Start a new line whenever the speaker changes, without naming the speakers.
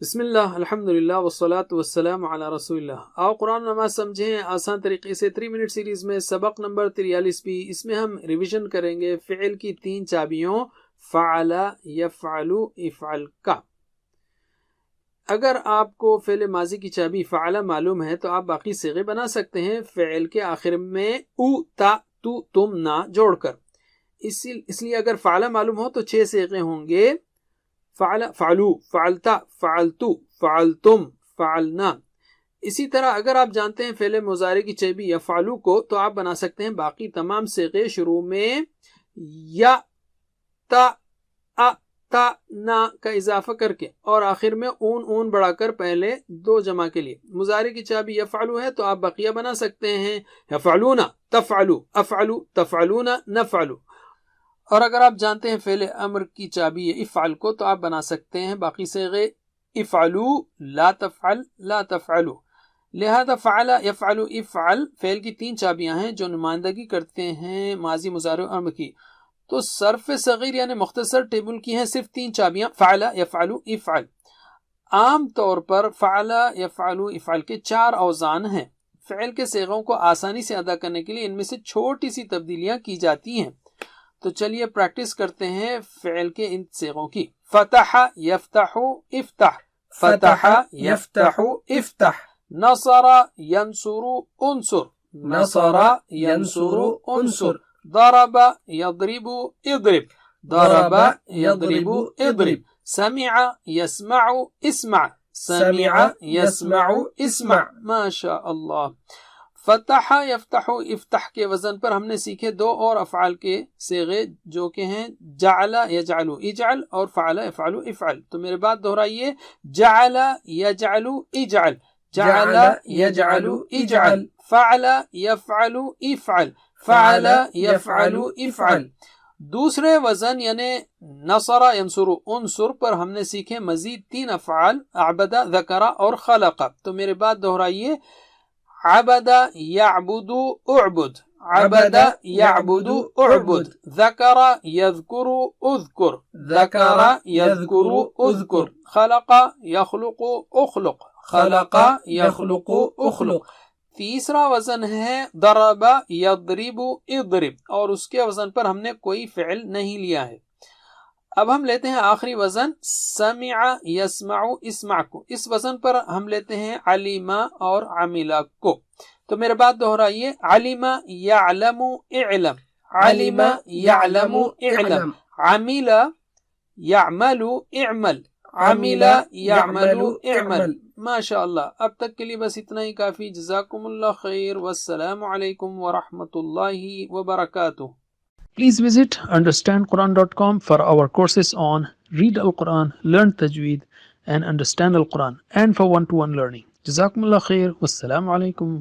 بسم اللہ الحمدللہ والصلاة والسلام علی رسول اللہ۔ آؤ قرآن نماز سمجھیں آسان طریقے سے 3 منٹ سیریز میں سبق نمبر 43 اس میں ہم ریویژن کریں گے فعل کی 3 چابیوں فعل، یفعل، افعل کا۔ اگر آپ کو فعل ماضی کی چابی فعل معلوم ہے تو آپ باقی صیغے بنا سکتے ہیں فعل کے آخر میں او، تا، تو، تم، نا جوڑ کر۔ اس لیے اگر فعل معلوم ہو تو 6 صیغے ہوں گے: فعل، فعلو، فعلتا، فعلتو، فعلتم، فعلنا۔ اسی طرح اگر آپ جانتے ہیں فعل مضارع کی چابی یفعلو کو تو آپ بنا سکتے ہیں باقی تمام صیغے شروع میں یا، تا، ا، تا، نا کا اضافہ کر کے اور آخر میں اون بڑھا کر پہلے 2 جمع کے لیے۔ مضارع کی چابی یفعلو ہے تو آپ بقیہ بنا سکتے ہیں یفعلون، تفعلو، افعلو، تفعلون، نفعلو۔ اور اگر آپ جانتے ہیں فعل امر کی چابی افعل کو تو آپ بنا سکتے ہیں باقی صیغے افعلو، لا تفعل، لا تفعلو۔ لہذا فعل، یفعل، افعل فعل کی 3 چابیاں ہیں جو نمائندگی کرتے ہیں ماضی، مضارع اور امر کی۔ تو صرف صغیر یعنی مختصر ٹیبل کی ہیں صرف 3 چابیاں فعل، یفعل، افعل۔ عام طور پر فعل، یفعل، افعل کے 4 اوزان ہیں۔ فعل کے صیغوں کو آسانی سے ادا کرنے کے لیے ان میں سے چھوٹی سی تبدیلیاں کی جاتی ہیں۔ تو چلیے پریکٹس کرتے ہیں فعل کے ان صیغوں کی۔ فتح، یفتح، افتح، فتح، یفتح، افتح۔ نصر، ینصر، انصر، نصر، ینصر، انصر۔ ضرب، یضرب، اضرب، ضرب، یضرب، اضرب۔ سمع، یسمع، اسمع، سمع، یسمع، اسمع۔ ما شاء اللہ۔ فتح، یفتح، افتح کے وزن پر ہم نے سیکھے 2 اور افعال کے صیغے جو کہ ہیں جعل، یجعل، اجعل اور فعل، یفعل، افعل۔ تو میرے بات دہرائیے: جعل، یجعل، اجعل، جعل، یجعل، اجعل، فعل، یفعل، افعل، فعل، یفعل، افعل۔ دوسرے وزن یعنی نصر، ینصر، انصر پر ہم نے سیکھے مزید 3 افعال عبد، ذکر اور خلق۔ تو میرے بات دہرائیے: عبد، یعبد، اعبد، عبد، یعبد، اعبد، ذکر، یذکر، اذکر، ذکر، یذکر، اذکر، خلق، یخلق، اخلق، خلق، یخلق، اخلق۔ تیسرا وزن ہے ضرب، یضرب، اضرب اور اس کے وزن پر ہم نے کوئی فعل نہیں لیا ہے۔ اب ہم لیتے ہیں آخری وزن سمع، یسمع، اسمع کو۔ اس وزن پر ہم لیتے ہیں علم اور عمل کو۔ تو میرے بات دہرائیے: علم، یعلم، اعلم، علم، یعلم، اعلم، عمل، یعمل، اعمل، عمل، یعمل، اعمل۔ ماشاء اللہ۔ اب تک کے لیے بس اتنا ہی کافی۔ جزاکم اللہ خیر، والسلام علیکم ورحمۃ اللہ وبرکاتہ۔ Please visit understandquran.com for our courses on Read Al-Quran, Learn Tajweed and Understand Al-Quran and for one-to-one learning. Jazakumullah khair. Wassalamu alaikum.